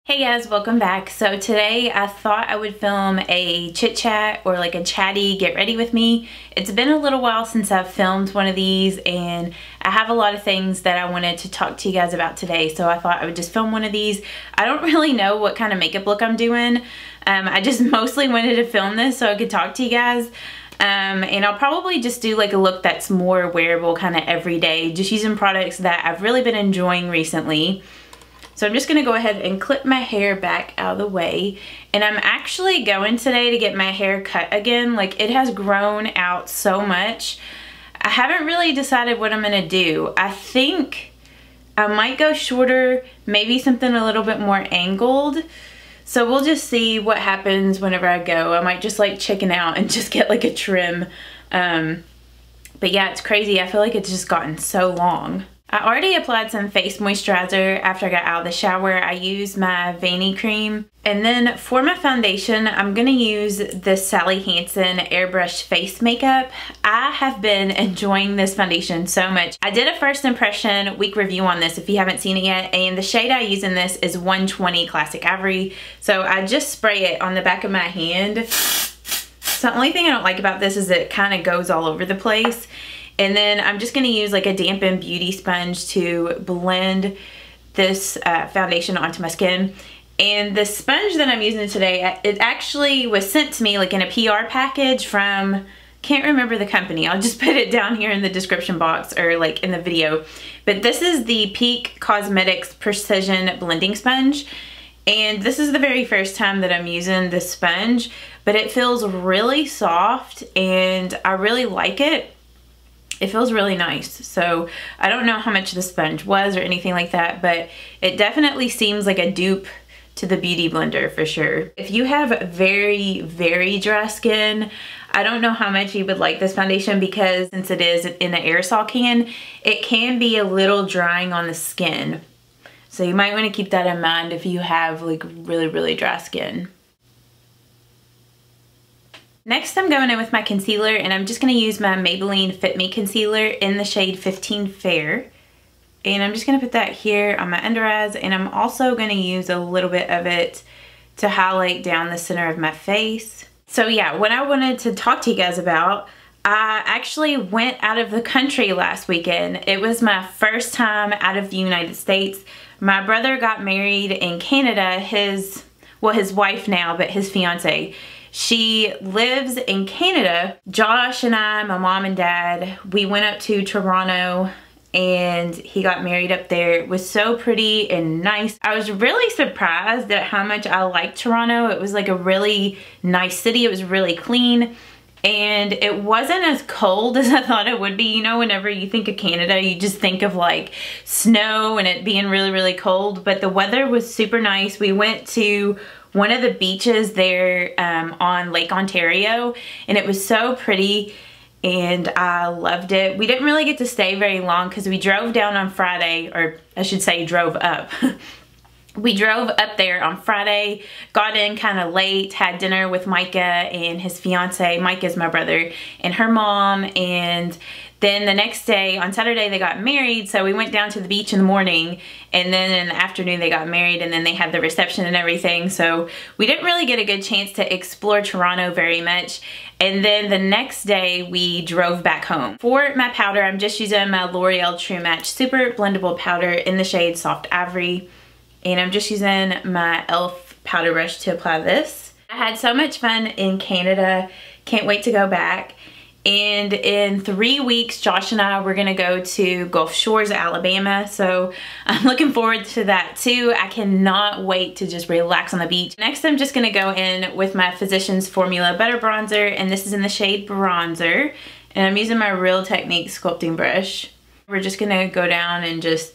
Hey guys, welcome back. So today I thought I would film a chit chat or like a chatty get ready with me. It's been a little while since I've filmed one of these and I have a lot of things that I wanted to talk to you guys about today. So I thought I would just film one of these. I don't really know what kind of makeup look I'm doing. I just mostly wanted to film this so I could talk to you guys. And I'll probably just do like a look that's more wearable, kind of everyday, just using products that I've really been enjoying recently. So I'm just gonna go ahead and clip my hair back out of the way. And I'm actually going today to get my hair cut again. Like, it has grown out so much. I haven't really decided what I'm gonna do. I think I might go shorter, maybe something a little bit more angled. So we'll just see what happens whenever I go. I might just like chicken out and just get like a trim. But yeah, it's crazy. I feel like it's just gotten so long. I already applied some face moisturizer after I got out of the shower. I used my veiny cream. And then for my foundation, I'm gonna use the Sally Hansen Airbrush face makeup. I have been enjoying this foundation so much. I did a first impression week review on this if you haven't seen it yet, and the shade I use in this is 120 Classic Ivory. So I just spray it on the back of my hand. So the only thing I don't like about this is it kind of goes all over the place. And then I'm just gonna use like a dampened beauty sponge to blend this foundation onto my skin. And the sponge that I'm using today, it actually was sent to me like in a PR package from, can't remember the company. I'll just put it down here in the description box or like in the video. But this is the Peak Cosmetics Precision Blending Sponge. And this is the very first time that I'm using this sponge, but it feels really soft and I really like it. It feels really nice. So I don't know how much the sponge was or anything like that, but it definitely seems like a dupe to the Beauty Blender for sure. If you have very, very dry skin, I don't know how much you would like this foundation because since it is in an aerosol can, it can be a little drying on the skin. So you might want to keep that in mind if you have like really, really dry skin. Next, I'm going in with my concealer and I'm just going to use my Maybelline Fit Me Concealer in the shade 15 Fair. And I'm just going to put that here on my under eyes, and I'm also going to use a little bit of it to highlight down the center of my face. So yeah, what I wanted to talk to you guys about, I actually went out of the country last weekend. It was my first time out of the United States. My brother got married in Canada. His wife now, but his fiance. She lives in Canada. Josh and I, my mom and dad, we went up to Toronto and he got married up there. It was so pretty and nice. I was really surprised at how much I liked Toronto. It was like a really nice city. It was really clean and it wasn't as cold as I thought it would be. You know, whenever you think of Canada, you just think of like snow and it being really, really cold, but the weather was super nice. We went to one of the beaches there on Lake Ontario and it was so pretty and I loved it. We didn't really get to stay very long because we drove down on Friday, or I should say drove up. We drove up there on Friday, got in kind of late, had dinner with Micah and his fiance. Micah's my brother, and her mom, and then the next day, on Saturday, they got married, so we went down to the beach in the morning, and then in the afternoon they got married, and then they had the reception and everything, so we didn't really get a good chance to explore Toronto very much. And then the next day, we drove back home. For my powder, I'm just using my L'Oreal True Match Super Blendable Powder in the shade Soft Ivory. And I'm just using my e.l.f. powder brush to apply this. I had so much fun in Canada. Can't wait to go back. And in 3 weeks, Josh and I were gonna go to Gulf Shores, Alabama. So I'm looking forward to that too. I cannot wait to just relax on the beach. Next, I'm just gonna go in with my Physicians Formula Butter Bronzer, and this is in the shade Bronzer. And I'm using my Real Technique sculpting brush. We're just gonna go down and just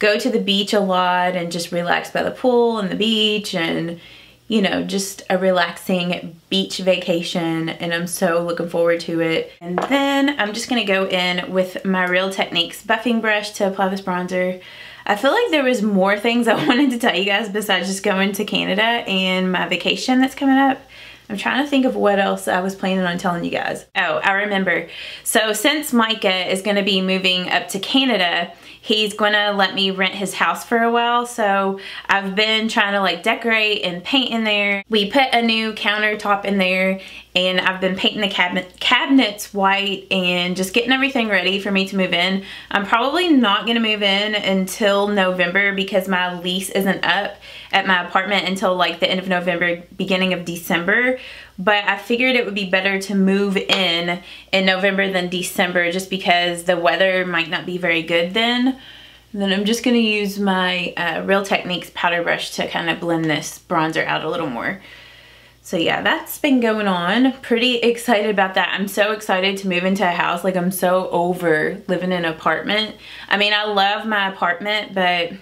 go to the beach a lot and just relax by the pool and the beach and, you know, just a relaxing beach vacation, and I'm so looking forward to it. And then I'm just gonna go in with my Real Techniques buffing brush to apply this bronzer. I feel like there was more things I wanted to tell you guys besides just going to Canada and my vacation that's coming up. I'm trying to think of what else I was planning on telling you guys. Oh, I remember. So since Micah is gonna be moving up to Canada, he's gonna let me rent his house for a while. So I've been trying to like decorate and paint in there. We put a new countertop in there, and I've been painting the cabinets white and just getting everything ready for me to move in. I'm probably not gonna move in until November because my lease isn't up at my apartment until like the end of November, beginning of December. But I figured it would be better to move in November than December just because the weather might not be very good then. And then I'm just gonna use my Real Techniques powder brush to kind of blend this bronzer out a little more. So yeah, that's been going on. Pretty excited about that. I'm so excited to move into a house. Like, I'm so over living in an apartment. I mean, I love my apartment, but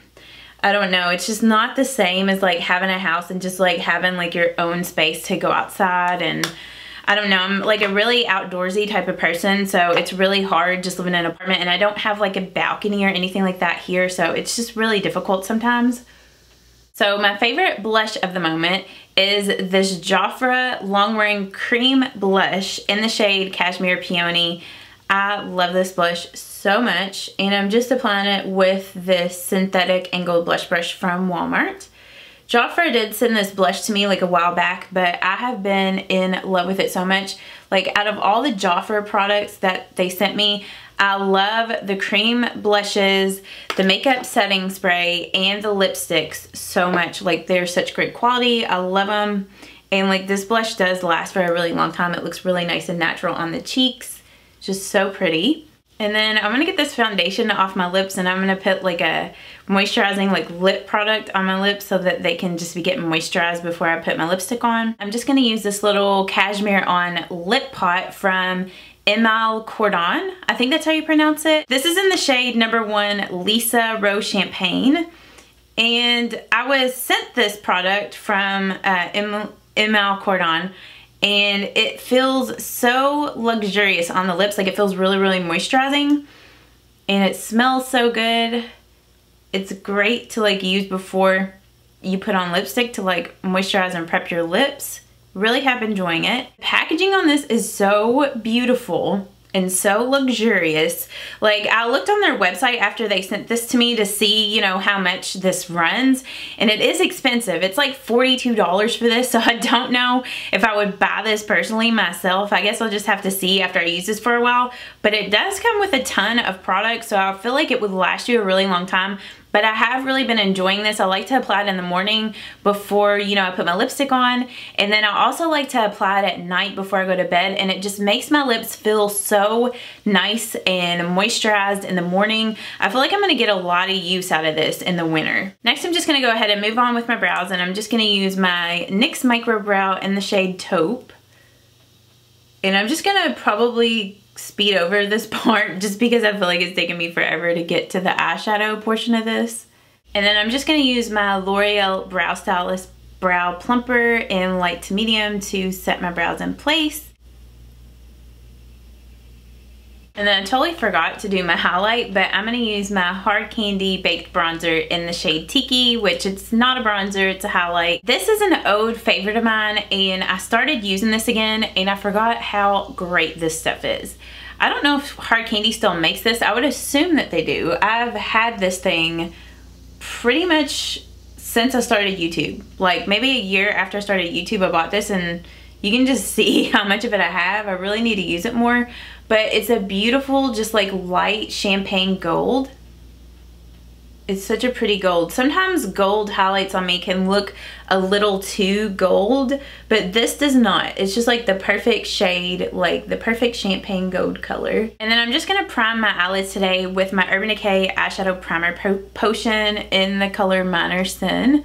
I don't know, it's just not the same as like having a house and just like having like your own space to go outside. And I don't know, I'm like a really outdoorsy type of person, so it's really hard just living in an apartment, and I don't have like a balcony or anything like that here, so it's just really difficult sometimes. So my favorite blush of the moment is this Jafra Long Wearing Cream Blush in the shade Cashmere Peony. I love this blush so much, and I'm just applying it with this synthetic angled blush brush from Walmart. Jafra did send this blush to me like a while back, but I have been in love with it so much. Like, out of all the Jafra products that they sent me, I love the cream blushes, the makeup setting spray, and the lipsticks so much. Like, they're such great quality. I love them. And like, this blush does last for a really long time. It looks really nice and natural on the cheeks. Just so pretty. And then I'm gonna get this foundation off my lips, and I'm gonna put like a moisturizing like lip product on my lips so that they can just be getting moisturized before I put my lipstick on. I'm just gonna use this little Cashmere-on lip pot from Emile Cordon. I think that's how you pronounce it. This is in the shade number 1 Lisa Rose Champagne. And I was sent this product from Emile Cordon, and it feels so luxurious on the lips. Like, it feels really, really moisturizing, and it smells so good. It's great to like use before you put on lipstick to like moisturize and prep your lips. Really have been enjoying it. Packaging on this is so beautiful and so luxurious. Like, I looked on their website after they sent this to me to see, you know, how much this runs, and it is expensive. It's like $42 for this, so I don't know if I would buy this personally myself. I guess I'll just have to see after I use this for a while, but it does come with a ton of products, so I feel like it would last you a really long time. But I have really been enjoying this. I like to apply it in the morning before, you know, I put my lipstick on. And then I also like to apply it at night before I go to bed. And it just makes my lips feel so nice and moisturized in the morning. I feel like I'm going to get a lot of use out of this in the winter. Next, I'm just going to go ahead and move on with my brows. And I'm just going to use my NYX Micro Brow in the shade Taupe. And I'm just going to probably speed over this part just because I feel like it's taking me forever to get to the eyeshadow portion of this. And then I'm just going to use my L'Oreal Brow Stylist Brow Plumper in light to medium to set my brows in place. And then I totally forgot to do my highlight, but I'm going to use my Hard Candy Baked Bronzer in the shade Tiki, which it's not a bronzer, it's a highlight. This is an old favorite of mine, and I started using this again, and I forgot how great this stuff is. I don't know if Hard Candy still makes this. I would assume that they do. I've had this thing pretty much since I started YouTube. Like, maybe a year after I started YouTube, I bought this, and you can just see how much of it I have. I really need to use it more. But it's a beautiful, just like light champagne gold. It's such a pretty gold. Sometimes gold highlights on me can look a little too gold, but this does not. It's just like the perfect shade, like the perfect champagne gold color. And then I'm just gonna prime my eyelids today with my Urban Decay Eyeshadow Primer Potion in the color Minor Sin.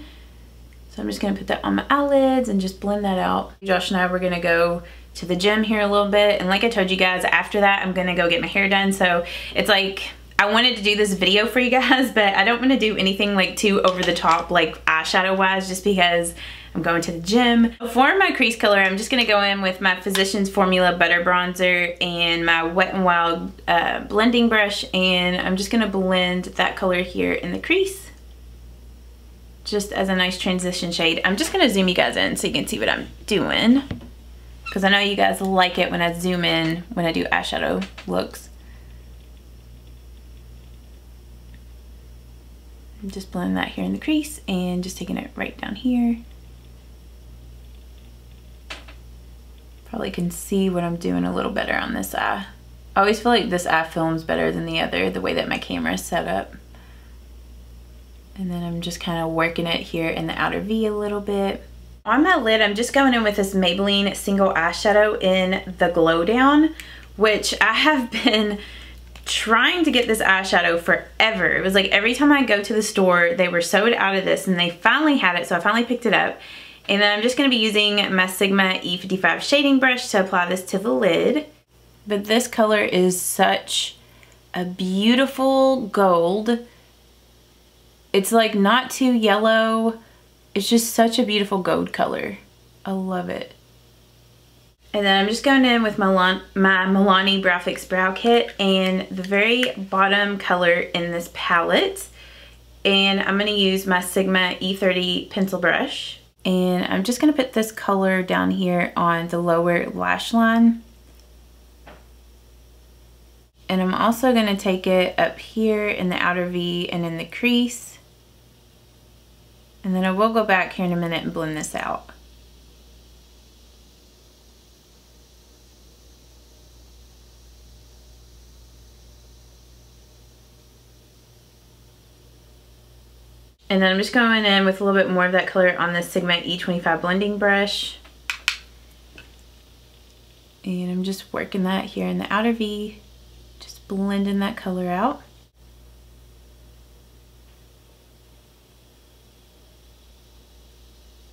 So I'm just gonna put that on my eyelids and just blend that out. Josh and I were gonna go to the gym here a little bit, and like I told you guys, after that I'm gonna go get my hair done. So it's like, I wanted to do this video for you guys, but I don't want to do anything like too over the top, like eyeshadow wise, just because I'm going to the gym. For my crease color, I'm just gonna go in with my Physicians Formula Butter Bronzer and my Wet n Wild blending brush, and I'm just gonna blend that color here in the crease, just as a nice transition shade. I'm just gonna zoom you guys in so you can see what I'm doing, because I know you guys like it when I zoom in when I do eyeshadow looks. Just blend that here in the crease and just taking it right down here. Probably can see what I'm doing a little better on this eye. I always feel like this eye films better than the other, the way that my camera is set up. And then I'm just kind of working it here in the outer V a little bit. On my lid, I'm just going in with this Maybelline single eyeshadow in the Glow Down, which I have been trying to get this eyeshadow forever. It was like every time I go to the store, they were sold out of this, and they finally had it, so I finally picked it up. And then I'm just going to be using my Sigma E55 shading brush to apply this to the lid. But this color is such a beautiful gold. It's like not too yellow. It's just such a beautiful gold color. I love it. And then I'm just going in with my Milani Brow Fix Brow Kit and the very bottom color in this palette. And I'm going to use my Sigma E30 pencil brush. And I'm just going to put this color down here on the lower lash line. And I'm also going to take it up here in the outer V and in the crease. And then I will go back here in a minute and blend this out. And then I'm just going in with a little bit more of that color on the Sigma E25 blending brush. And I'm just working that here in the outer V, just blending that color out.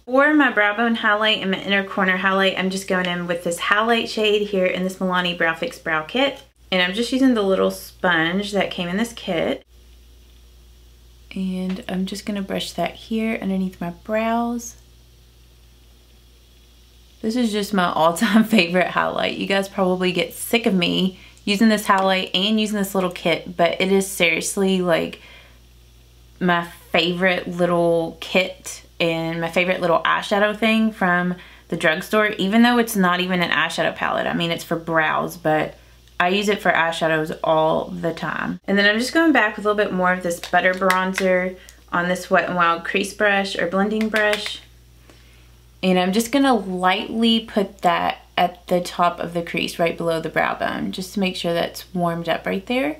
For my brow bone highlight and my inner corner highlight, I'm just going in with this highlight shade here in this Milani Brow Fix Brow Kit. And I'm just using the little sponge that came in this kit. And I'm just going to brush that here underneath my brows. This is just my all-time favorite highlight. You guys probably get sick of me using this highlight and using this little kit, but it is seriously like my favorite little kit and my favorite little eyeshadow thing from the drugstore, even though it's not even an eyeshadow palette. I mean, it's for brows, but I use it for eyeshadows all the time. And then I'm just going back with a little bit more of this butter bronzer on this Wet n Wild crease brush or blending brush. And I'm just gonna lightly put that at the top of the crease right below the brow bone, just to make sure that's warmed up right there.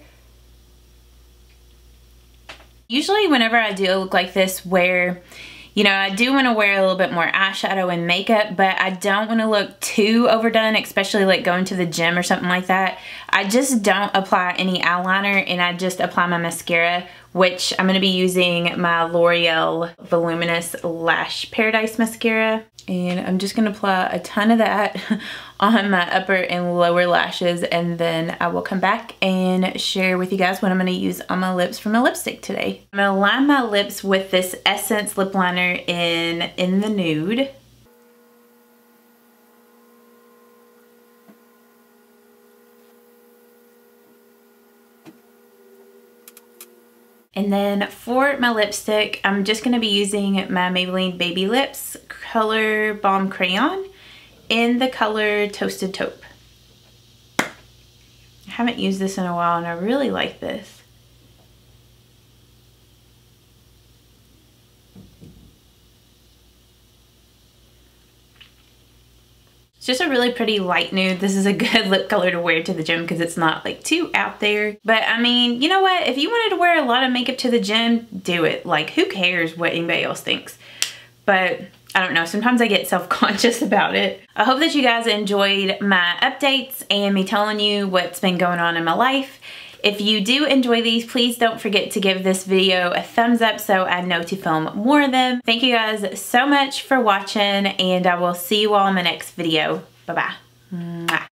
Usually whenever I do a look like this where, you know, I do want to wear a little bit more eyeshadow and makeup, but I don't want to look too overdone, especially like going to the gym or something like that. I just don't apply any eyeliner and I just apply my mascara, which I'm going to be using my L'Oreal Voluminous Lash Paradise Mascara. And I'm just going to apply a ton of that on my upper and lower lashes, and then I will come back and share with you guys what I'm going to use on my lips for my lipstick today. I'm going to line my lips with this Essence lip liner in the nude. And then for my lipstick, I'm just going to be using my Maybelline Baby Lips Color Balm Crayon in the color Toasted Taupe. I haven't used this in a while and I really like this. It's just a really pretty light nude. This is a good lip color to wear to the gym because it's not like too out there. But I mean, you know what? If you wanted to wear a lot of makeup to the gym, do it. Like, who cares what anybody else thinks? But I don't know, sometimes I get self-conscious about it. I hope that you guys enjoyed my updates and me telling you what's been going on in my life. If you do enjoy these, please don't forget to give this video a thumbs up so I know to film more of them. Thank you guys so much for watching, and I will see you all in my next video. Bye-bye.